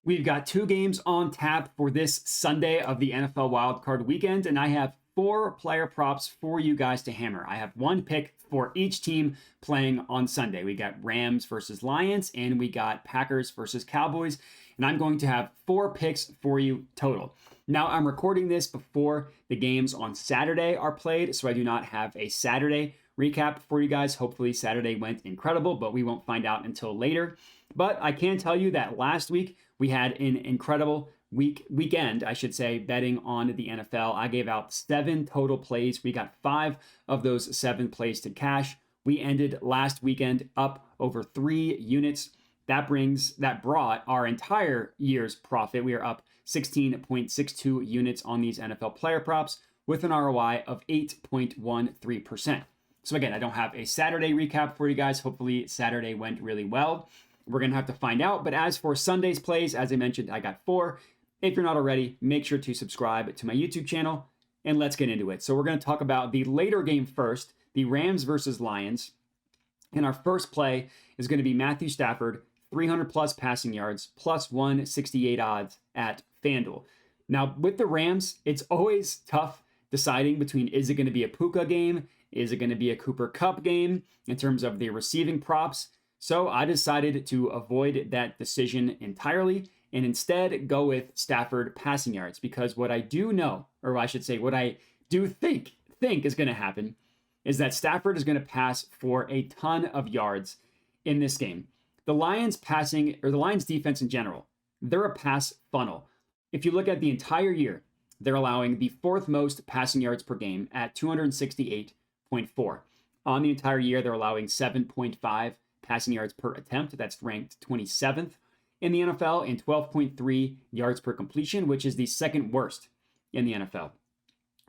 We've got two games on tap for this Sunday of the NFL wildcard weekend, and I have four player props for you guys to hammer. I have one pick for each team playing on Sunday. We got Rams versus Lions, and we got Packers versus Cowboys, and I'm going to have four picks for you total. Now, I'm recording this before the games on Saturday are played, so I do not have a Saturday recap for you guys. Hopefully, Saturday went incredible, but we won't find out until later. But I can tell you that last week we had an incredible weekend, I should say, betting on the NFL. I gave out 7 total plays. We got 5 of those 7 plays to cash. We ended last weekend up over 3 units. That brought our entire year's profit. We are up 16.62 units on these NFL player props with an ROI of 8.13%. So again, I don't have a Saturday recap for you guys. Hopefully Saturday went really well. We're going to have to find out. But as for Sunday's plays, as I mentioned, I got 4. If you're not already, make sure to subscribe to my YouTube channel, and let's get into it. So we're going to talk about the later game first, the Rams versus Lions. And our first play is going to be Matthew Stafford, 300 plus passing yards, plus 168 odds at FanDuel. Now, with the Rams, it's always tough deciding between, is it going to be a Puka game? Is it going to be a Cooper Kupp game in terms of the receiving props? So I decided to avoid that decision entirely and instead go with Stafford passing yards, because what I do know, or I should say what I do think is going to happen, is that Stafford is going to pass for a ton of yards in this game. The Lions defense in general, they're a pass funnel. If you look at the entire year, they're allowing the 4th most passing yards per game at 268.4. On the entire year, they're allowing 7.5 passing yards per attempt. That's ranked 27th in the NFL, and 12.3 yards per completion, which is the 2nd worst in the NFL.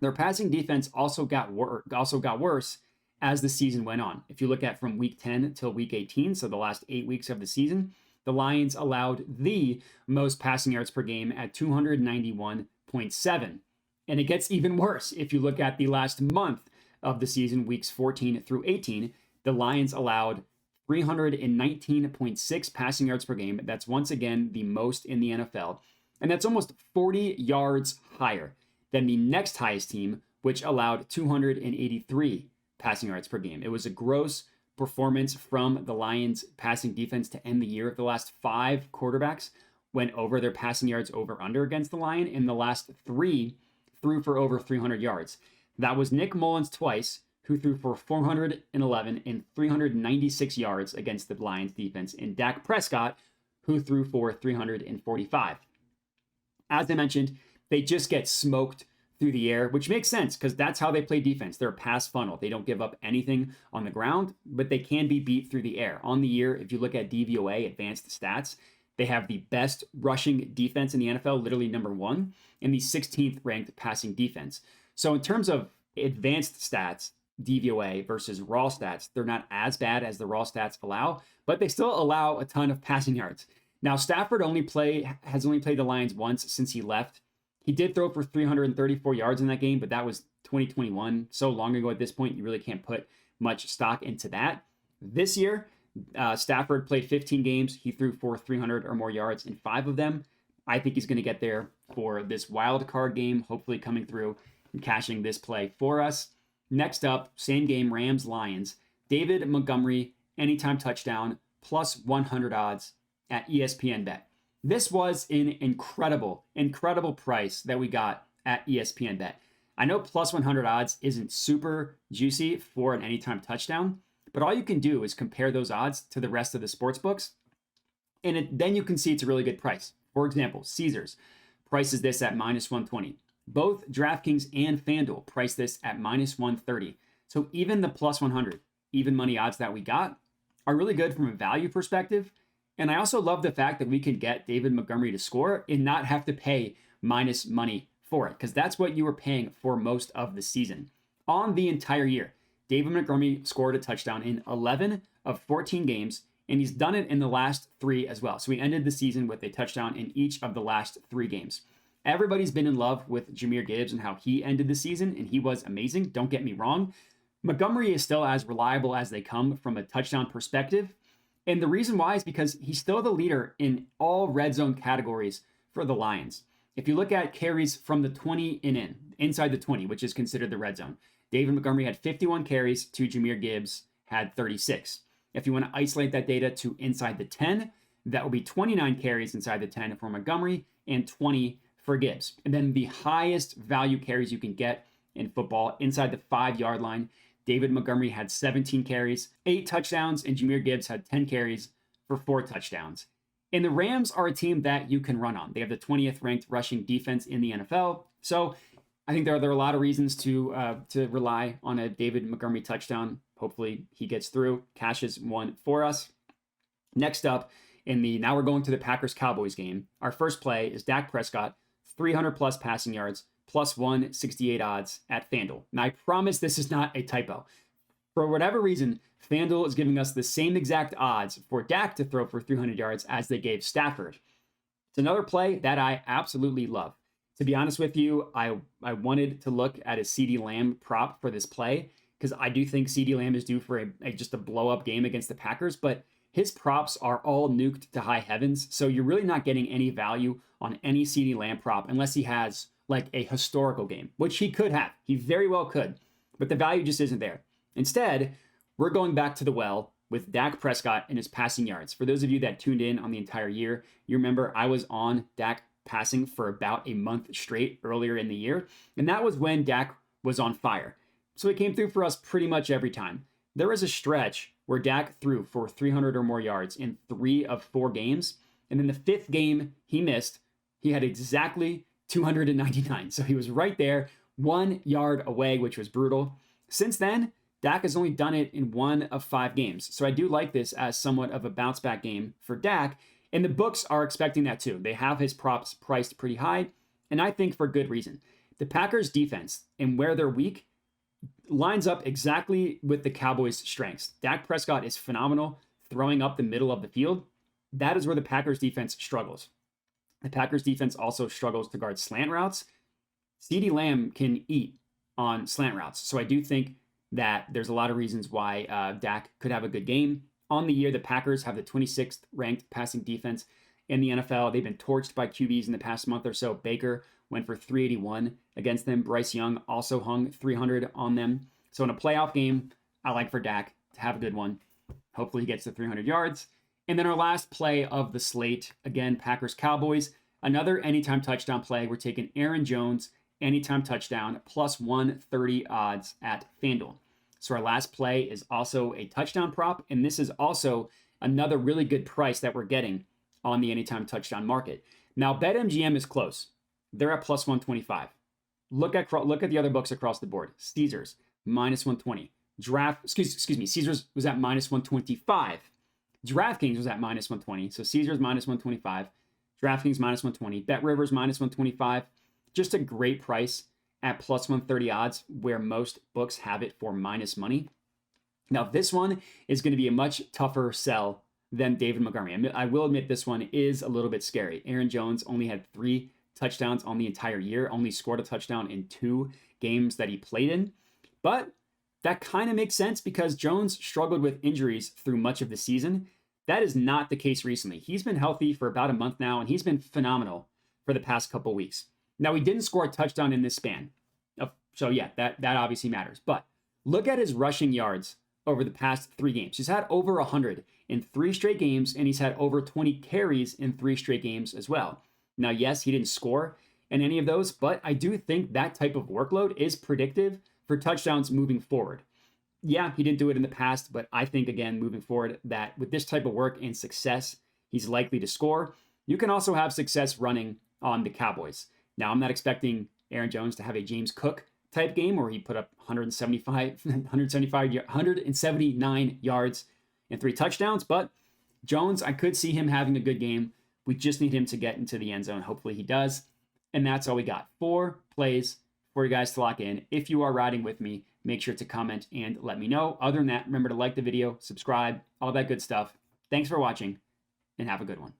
Their passing defense also got worse as the season went on. If you look at from week 10 till week 18, so the last 8 weeks of the season, the Lions allowed the most passing yards per game at 291.7. And it gets even worse if you look at the last month of the season, weeks 14 through 18, the Lions allowed 319.6 passing yards per game. That's once again the most in the NFL. And that's almost 40 yards higher than the next highest team, which allowed 283 passing yards per game. It was a gross performance from the Lions passing defense to end the year. The last 5 quarterbacks went over their passing yards over under against the Lion, and the last 3 threw for over 300 yards. That was Nick Mullins twice, who threw for 411 and 396 yards against the Lions defense, and Dak Prescott, who threw for 345. As I mentioned, they just get smoked through the air, which makes sense because that's how they play defense. They're a pass funnel. They don't give up anything on the ground, but they can be beat through the air. On the year, if you look at DVOA, advanced stats, they have the best rushing defense in the NFL, literally number 1, and the 16th ranked passing defense. So in terms of advanced stats, DVOA versus raw stats, they're not as bad as the raw stats allow, but they still allow a ton of passing yards. Now, Stafford has only played the Lions once since he left. He did throw for 334 yards in that game, but that was 2021, so long ago at this point, you really can't put much stock into that. This year, Stafford played 15 games. He threw for 300 or more yards in 5 of them. I think he's going to get there for this wild card game, hopefully coming through and cashing this play for us. Next up, same game, Rams-Lions. David Montgomery, anytime touchdown, plus 100 odds at ESPN Bet. This was an incredible price that we got at ESPN Bet. I know plus 100 odds isn't super juicy for an anytime touchdown, but all you can do is compare those odds to the rest of the sports books, and then you can see it's a really good price. For example, Caesars prices this at minus 120. Both DraftKings and FanDuel price this at minus 130. So even the plus 100 even money odds that we got are really good from a value perspective. And I also love the fact that we can get David Montgomery to score and not have to pay minus money for it, because that's what you were paying for most of the season. On the entire year, David Montgomery scored a touchdown in 11 of 14 games, and he's done it in the last 3 as well. So he ended the season with a touchdown in each of the last 3 games. Everybody's been in love with Jahmyr Gibbs and how he ended the season, and he was amazing. Don't get me wrong. Montgomery is still as reliable as they come from a touchdown perspective, And the reason why is because he's still the leader in all red zone categories for the Lions. If you look at carries from the 20 and inside the 20, which is considered the red zone, David Montgomery had 51 carries to Jahmyr Gibbs had 36. If you want to isolate that data to inside the 10, that will be 29 carries inside the 10 for Montgomery and 20 for Gibbs. And then the highest value carries you can get in football inside the 5-yard line, David Montgomery had 17 carries, 8 touchdowns, and Jahmyr Gibbs had 10 carries for 4 touchdowns. And the Rams are a team that you can run on. They have the 20th ranked rushing defense in the NFL. So I think there are a lot of reasons to rely on a David Montgomery touchdown. Hopefully he gets through, cashes one for us. Next up, now we're going to the Packers-Cowboys game. Our first play is Dak Prescott, 300 plus passing yards, plus 168 odds at FanDuel. Now I promise this is not a typo. For whatever reason, FanDuel is giving us the same exact odds for Dak to throw for 300 yards as they gave Stafford. It's another play that I absolutely love. To be honest with you, I wanted to look at a CeeDee Lamb prop for this play because I do think CeeDee Lamb is due for just a blow-up game against the Packers, but his props are all nuked to high heavens, so you're really not getting any value on any CeeDee Lamb prop unless he has like a historical game, which he could have. He very well could, but the value just isn't there. Instead, we're going back to the well with Dak Prescott and his passing yards. For those of you that tuned in on the entire year, you remember I was on Dak passing for about a month straight earlier in the year, and that was when Dak was on fire. So he came through for us pretty much every time. There was a stretch where Dak threw for 300 or more yards in 3 of 4 games, and in the 5th game he missed, he had exactly 299. So he was right there, 1 yard away, which was brutal. Since then, Dak has only done it in 1 of 5 games. So I do like this as somewhat of a bounce back game for Dak. And the books are expecting that too. They have his props priced pretty high. And I think for good reason. The Packers defense and where they're weak lines up exactly with the Cowboys' strengths. Dak Prescott is phenomenal throwing up the middle of the field. That is where the Packers defense struggles. The Packers defense also struggles to guard slant routes. CeeDee Lamb can eat on slant routes. So I do think that there's a lot of reasons why Dak could have a good game. On the year, the Packers have the 26th ranked passing defense in the NFL. They've been torched by QBs in the past month or so. Baker went for 381 against them. Bryce Young also hung 300 on them. So in a playoff game, I like for Dak to have a good one. Hopefully he gets to 300 yards. And then our last play of the slate, again, Packers-Cowboys. Another anytime touchdown play. We're taking Aaron Jones, anytime touchdown, plus 130 odds at FanDuel. So our last play is also a touchdown prop, and this is also another really good price that we're getting on the anytime touchdown market. Now, BetMGM is close. They're at plus 125. Look at the other books across the board. Caesars, minus 120. Caesars was at minus 125. DraftKings was at minus 120. So Caesars minus 125. DraftKings minus 120. BetRivers minus 125. Just a great price at plus 130 odds where most books have it for minus money. Now, this one is going to be a much tougher sell than David Montgomery. I will admit this one is a little bit scary. Aaron Jones only had 3 touchdowns on the entire year, only scored a touchdown in 2 games that he played in. But that kind of makes sense because Jones struggled with injuries through much of the season. That is not the case recently. He's been healthy for about a month now, and he's been phenomenal for the past couple weeks. Now, he didn't score a touchdown in this span. So yeah, that obviously matters. But look at his rushing yards over the past 3 games. He's had over 100 in 3 straight games, and he's had over 20 carries in 3 straight games as well. Now, yes, he didn't score in any of those, but I do think that type of workload is predictive for touchdowns moving forward. Yeah, he didn't do it in the past, but I think, again, moving forward, that with this type of work and success, he's likely to score. You can also have success running on the Cowboys. Now, I'm not expecting Aaron Jones to have a James Cook type game where he put up 179 yards and 3 touchdowns, but Jones, I could see him having a good game. We just need him to get into the end zone. Hopefully he does. And that's all we got. 4 plays for you guys to lock in. If you are riding with me, make sure to comment and let me know. Other than that, remember to like the video, subscribe, all that good stuff. Thanks for watching, and have a good one.